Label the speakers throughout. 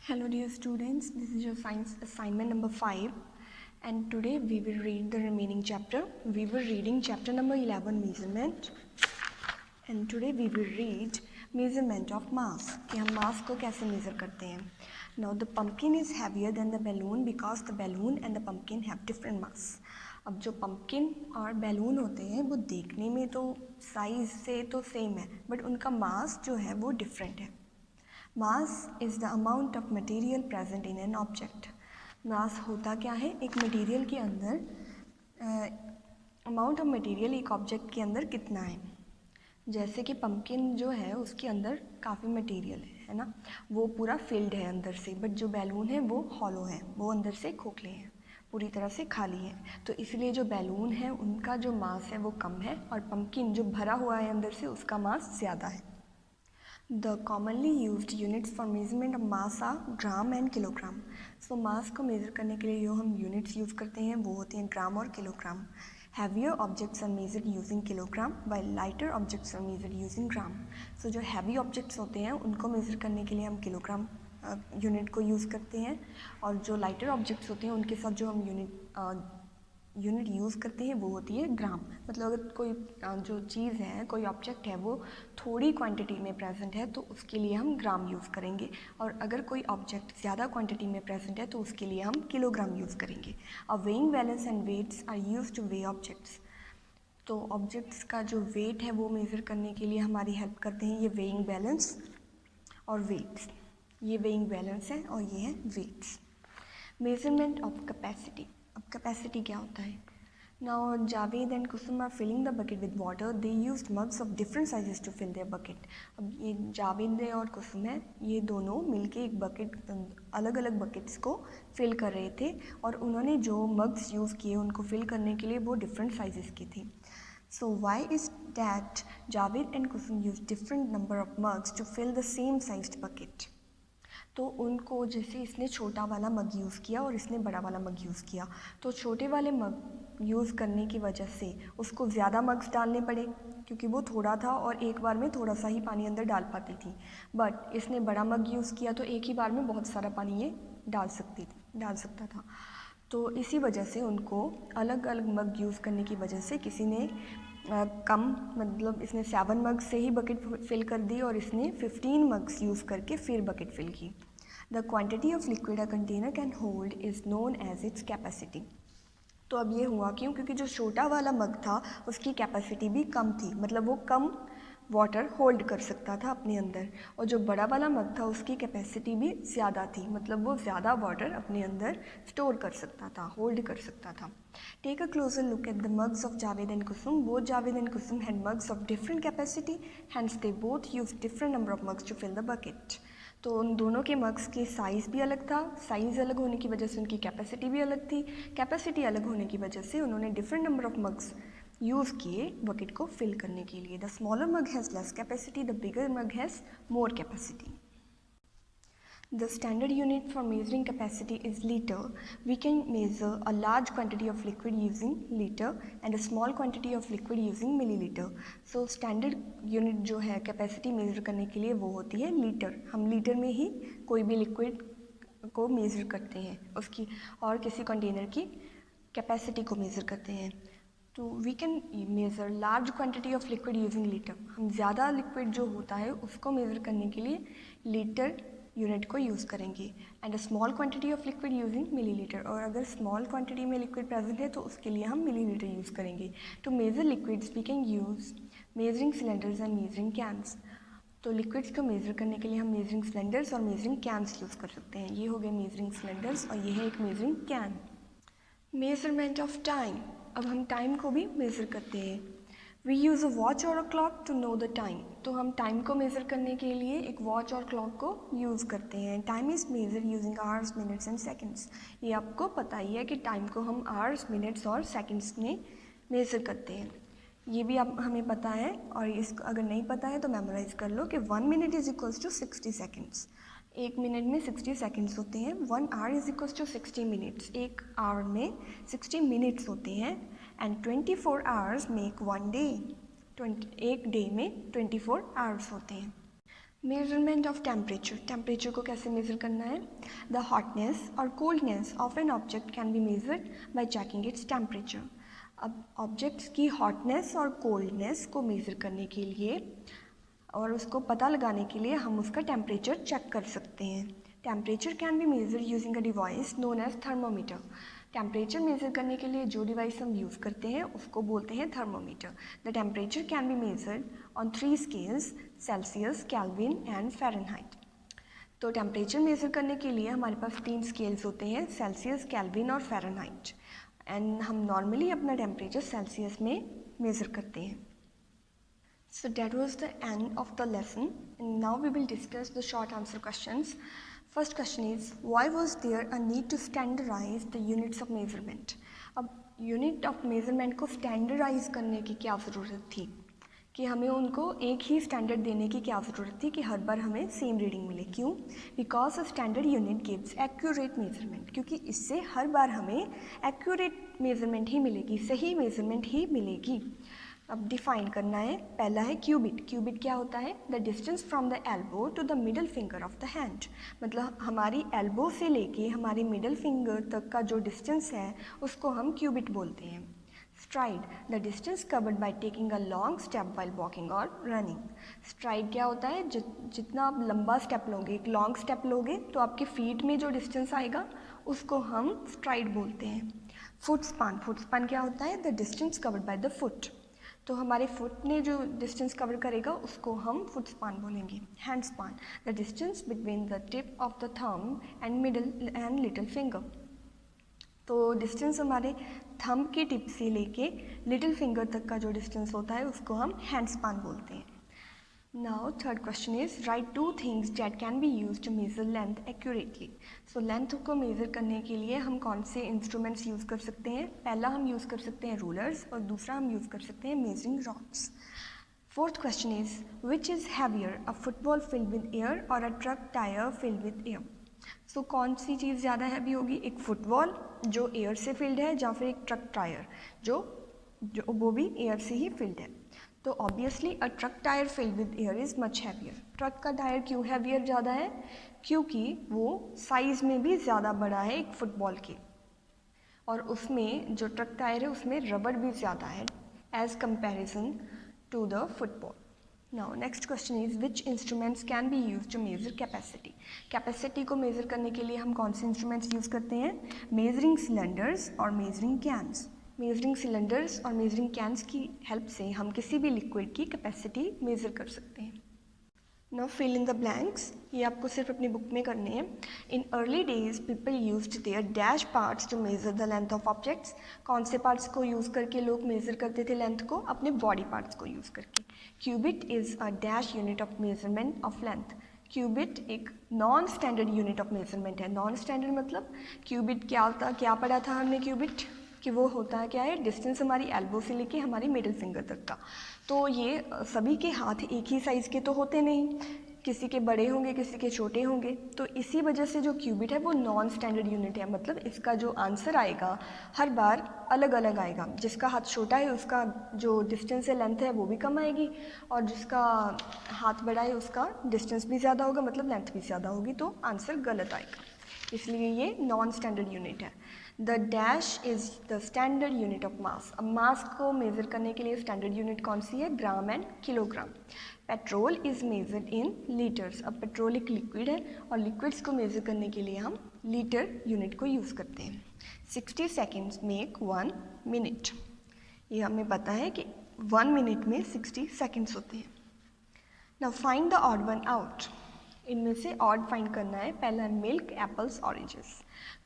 Speaker 1: Hello dear students, this is your science assignment number 5 and today we will read the remaining chapter. We were reading chapter number 11 measurement and today we will read measurement of mass कि हम mass को कैसे measure करते हैं. Now the pumpkin is heavier than the balloon because the balloon and the pumpkin have different mass. अब जो pumpkin और balloon होते हैं वो देखने में तो size से तो same है but उनका mass जो है वो different है. Mass is the amount of material present in an object. Mass होता क्या है, एक मटेरियल के अंदर अमाउंट ऑफ मटेरियल एक ऑब्जेक्ट के अंदर कितना है. जैसे कि पंपकिन जो है उसके अंदर काफ़ी मटेरियल है ना, वो पूरा फिल्ड है अंदर से, बट जो बैलून है वो हॉलो है, वो अंदर से खोखले हैं, पूरी तरह से खाली है. तो इसलिए जो बैलून है उनका जो मास है वो कम है और पंपकिन जो भरा हुआ है अंदर से उसका मास ज़्यादा है. The commonly used units for measurement of mass are gram and kilogram. So mass को मेज़र करने के लिए जो हम यूनिट्स यूज़ करते हैं वो होते हैं ग्राम और kilogram. Heavier objects are measured using kilogram while lighter objects are measured using gram. So जो हैवी ऑब्जेक्ट्स होते हैं उनको मेज़र करने के लिए हम किलोग्राम यूनिट को यूज़ करते हैं और जो लाइटर ऑब्जेक्ट्स होते हैं उनके साथ जो हम यूनिट यूज़ करते हैं वो होती है ग्राम. मतलब अगर कोई जो चीज़ है, कोई ऑब्जेक्ट है वो थोड़ी क्वांटिटी में प्रेजेंट है तो उसके लिए हम ग्राम यूज़ करेंगे और अगर कोई ऑब्जेक्ट ज़्यादा क्वांटिटी में प्रेजेंट है तो उसके लिए हम किलोग्राम यूज़ करेंगे. और weighing balance and weights are used to weigh objects. तो ऑब्जेक्ट्स का जो वेट है वो मेज़र करने के लिए हमारी हेल्प करते हैं ये वेइंग बैलेंस और वेट्स. ये वेइंग बैलेंस है और ये है वेट्स. Measurement of capacity. अब कैपेसिटी क्या होता है. Now Javed and Kusum are filling the bucket with water. They used mugs of different sizes to fill their bucket. अब ये जावेद और कुसुम है, ये दोनों मिलके एक बकेट, अलग अलग बकेट्स को फिल कर रहे थे और उन्होंने जो मग्स यूज़ किए उनको फिल करने के लिए वो डिफरेंट साइजेस के थे. So why is that Javed and Kusum used different number of mugs to fill the same sized bucket? तो उनको जैसे इसने छोटा वाला मग यूज़ किया और इसने बड़ा वाला मग यूज़ किया, तो छोटे वाले मग यूज़ करने की वजह से उसको ज़्यादा मग्स डालने पड़े क्योंकि वो थोड़ा था और एक बार में थोड़ा सा ही पानी अंदर डाल पाती थी. बट इसने बड़ा मग यूज़ किया तो एक ही बार में बहुत सारा पानी ये डाल सकता था. तो इसी वजह से उनको अलग अलग मग यूज़ करने की वजह से किसी ने कम, मतलब इसने 7 मग्स से ही बकेट फिल कर दी और इसने 15 मग्स यूज़ करके फिर बकेट फिल की. The quantity of liquid a container can hold is known as its capacity. तो अब ये हुआ क्यों, क्योंकि जो छोटा वाला मग था उसकी कैपेसिटी भी कम थी, मतलब वो कम वाटर होल्ड कर सकता था अपने अंदर, और जो बड़ा वाला मग था उसकी कैपेसिटी भी ज़्यादा थी, मतलब वो ज़्यादा वाटर अपने अंदर स्टोर कर सकता था, होल्ड कर सकता था. Take a closer look at the mugs of Javed and Kusum. Both Javed and Kusum had mugs of different capacity, hence they both use different number of mugs to fill the bucket. तो उन दोनों के मग्स की साइज़ भी अलग था, साइज़ अलग होने की वजह से उनकी कैपेसिटी भी अलग थी, कैपेसिटी अलग होने की वजह से उन्होंने different number of mugs use किए बकेट को फिल करने के लिए. The smaller mug has less capacity, the bigger mug has more capacity. The standard unit for measuring capacity is liter. We can measure a large quantity of liquid using liter and a small quantity of liquid using milliliter. So standard unit जो है capacity measure करने के लिए वो होती है litre. हम litre में ही कोई भी liquid को measure करते हैं, उसकी और किसी कंटेनर की कैपेसिटी को मेज़र करते हैं. तो we can measure large quantity of liquid using litre. हम ज़्यादा लिक्विड जो होता है उसको मेज़र करने के लिए लीटर यूनिट को यूज़ करेंगे. And a small quantity of liquid using millilitre. और अगर स्मॉल क्वांटिटी में लिक्विड प्रेजेंट है तो उसके लिए हम मिलीलीटर यूज़ करेंगे. To measure liquids we can use measuring cylinders and measuring cans. तो लिक्विड्स को मेज़र करने के लिए हम मेजरिंग सिलेंडर्स और मेजरिंग कैन्स यूज़ कर सकते हैं. ये हो गए मेजरिंग सिलेंडर्स और ये है एक measuring can. Measurement of time. अब हम टाइम को भी मेज़र करते हैं. वी यूज़ अ वॉच और a clock to know the time. तो हम टाइम को मेज़र करने के लिए एक वॉच और क्लॉक को यूज़ करते हैं. Time is measure using hours, minutes and seconds. ये आपको पता ही है कि टाइम को हम आवर्स, मिनट्स और सेकेंड्स में मेज़र करते हैं. ये भी आप हमें पता है, और इसको अगर नहीं पता है तो मेमोराइज़ कर लो कि 1 minute is equals to 60 seconds. 1 minute में 60 सेकेंड्स होते हैं. 1 hour is equals to 60 minutes. 1 hour में 60 मिनट्स होते हैं. And 24 hours make 1 day. एक डे में 24 आवर्स होते हैं. मेजरमेंट ऑफ टेम्परेचर, टेम्परेचर को कैसे मेज़र करना है? द हॉटनेस और coldness of an object can be measured by checking its temperature. अब ऑब्जेक्ट्स की हॉटनेस और कोल्डनेस को मेज़र करने के लिए और उसको पता लगाने के लिए हम उसका टेम्परेचर चेक कर सकते हैं। Temperature can be measure using a device known as thermometer. Temperature measure करने के लिए जो डिवाइस हम यूज़ करते हैं उसको बोलते हैं thermometer. The temperature can be measured on 3 scales, Celsius, kelvin and Fahrenheit. तो टेम्परेचर मेज़र करने के लिए हमारे पास 3 स्केल्स होते हैं, सेल्सियस, केल्विन और फ़ारेनहाइट। एंड हम नॉर्मली अपना टेम्परेचर सेल्सियस में मेज़र करते हैं। So that was the end of the lesson, and now we will discuss the short answer questions. First question is, why was there a need to standardize the units of measurement? अब unit of measurement को standardise करने की क्या ज़रूरत थी, कि हमें उनको एक ही स्टैंडर्ड देने की क्या ज़रूरत थी कि हर बार हमें सेम रीडिंग मिले? क्यों? Because a standard unit gives accurate measurement, क्योंकि इससे हर बार हमें एक्यूरेट मेज़रमेंट ही मिलेगी, सही मेज़रमेंट ही मिलेगी। अब डिफाइन करना है, पहला है क्यूबिट। क्यूबिट क्या होता है? The distance from the elbow to the middle finger of the hand, मतलब हमारी एल्बो से लेके हमारी मिडल फिंगर तक का जो डिस्टेंस है उसको हम क्यूबिट बोलते हैं। STRIDE, the distance covered by taking a long step while walking और रनिंग। स्ट्राइड क्या होता है? जितना आप लंबा स्टेप लोगे, एक लॉन्ग स्टेप लोगे तो आपके फीट में जो डिस्टेंस आएगा उसको हम स्ट्राइड बोलते हैं। फुट स्पान, फुट स्पान क्या होता है? The distance covered by the foot, तो हमारे फुट ने जो डिस्टेंस कवर करेगा उसको हम फुट स्पान बोलेंगे। Hand span, the distance between the tip of the thumb and middle and little finger, तो डिस्टेंस हमारे थंब की टिप से लेके लिटिल फिंगर तक का जो डिस्टेंस होता है उसको हम हैंड स्पान बोलते हैं। Now third question is, right 2 things that can be used to measure length accurately. So length को मेज़र करने के लिए हम कौन से इंस्ट्रूमेंट्स यूज़ कर सकते हैं? पहला हम यूज़ कर सकते हैं रूलर्स और दूसरा हम यूज़ कर सकते हैं measuring rods. Fourth question is, which is heavier, a football filled with air और a truck tyre filled with air? So कौन सी चीज़ ज़्यादा हैवी होगी? एक फुटबॉल जो एयर से फिल्ड है, या फिर एक ट्रक टायर जो वो भी एयर से ही फिल्ड है? तो obviously a truck tyre filled with air is much heavier. Truck का टायर क्यों हैवियर ज़्यादा है? क्योंकि वो साइज़ में भी ज़्यादा बड़ा है एक फुटबॉल के, और उसमें जो ट्रक टायर है उसमें रबड़ भी ज़्यादा है as comparison to the football. Now next question is, which instruments can be use to measure capacity? Capacity को मेज़र करने के लिए हम कौन से इंस्ट्रूमेंट्स यूज़ करते हैं? मेजरिंग सिलेंडर्स और मेजरिंग कैन्स। मेजरिंग सिलेंडर्स और मेजरिंग कैन्स की हेल्प से हम किसी भी लिक्विड की कैपेसिटी मेज़र कर सकते हैं। Now fill in the blanks, ये आपको सिर्फ अपनी बुक में करने हैं। In early days people used their dash parts to measure the length of objects. कौन से पार्ट्स को यूज़ करके लोग मेज़र करते थे लेंथ को? अपने बॉडी पार्ट्स को यूज़ करके। Cubit is a dash unit of measurement of length. Cubit एक non standard unit of measurement है। नॉन स्टैंडर्ड मतलब क्यूबिट क्या होता, क्या पढ़ा था हमने क्यूबिट, कि वो होता है क्या है? डिस्टेंस हमारी एल्बो से लेके हमारी मिडिल फिंगर तक का। तो ये सभी के हाथ एक ही साइज़ के तो होते नहीं, किसी के बड़े होंगे, किसी के छोटे होंगे, तो इसी वजह से जो क्यूबिट है वो नॉन स्टैंडर्ड यूनिट है। मतलब इसका जो आंसर आएगा हर बार अलग अलग आएगा। जिसका हाथ छोटा है उसका जो डिस्टेंस है, लेंथ है, वो भी कम आएगी, और जिसका हाथ बड़ा है उसका डिस्टेंस भी ज़्यादा होगा, मतलब लेंथ भी ज़्यादा होगी, तो आंसर गलत आएगा। इसलिए ये नॉन स्टैंडर्ड यूनिट है। The dash is the standard unit of mass. अब मास को मेज़र करने के लिए स्टैंडर्ड यूनिट कौन सी है? ग्राम and kilogram. Petrol is measured in litres. अब पेट्रोल एक लिक्विड है और लिक्विड्स को मेज़र करने के लिए हम लीटर यूनिट को यूज़ करते हैं। 60 सेकेंड्स मेक 1 मिनट। ये हमें पता है कि 1 मिनट में 60 सेकेंड्स होते हैं। Now find the odd one out. इनमें से ऑड फाइंड करना है। पहला है मिल्क, एप्पल्स, ऑरेंजेस।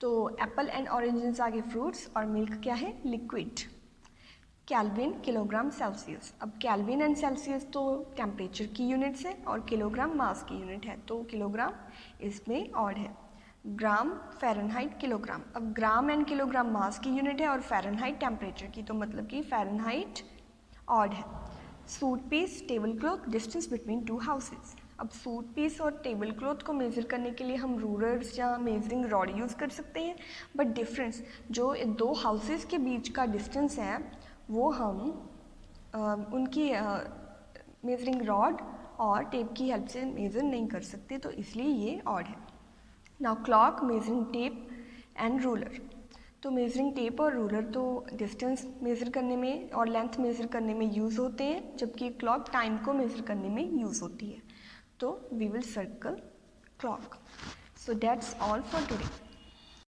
Speaker 1: तो एप्पल एंड ऑरेंजेस आगे फ्रूट्स और मिल्क क्या है? लिक्विड। Kelvin, kilogram, Celsius. अब केल्विन एंड सेल्सियस तो टेम्परेचर की यूनिट्स है और किलोग्राम मास की यूनिट है, तो किलोग्राम इसमें ऑड है। ग्राम, फ़ारेनहाइट, किलोग्राम। अब ग्राम एंड किलोग्राम मास की यूनिट है और फ़ारेनहाइट टेम्परेचर की, तो मतलब कि फ़ारेनहाइट ऑड है। Suit piece, table cloth, distance between 2 houses. अब सूट पीस और टेबल क्लॉथ को मेज़र करने के लिए हम रूलर्स या मेजरिंग रॉड यूज़ कर सकते हैं, बट डिफरेंस जो 2 हाउसेज के बीच का डिस्टेंस है वो हम उनकी मेजरिंग रॉड और टेप की हेल्प से मेज़र नहीं कर सकते, तो इसलिए ये ऑड है। Now clock, measuring tape and ruler. तो मेजरिंग टेप और रूलर तो डिस्टेंस मेज़र करने में और लेंथ मेज़र करने में यूज़ होते हैं, जबकि क्लॉक टाइम को मेज़र करने में यूज़ होती है। तो we will circle clock. So that's all for today.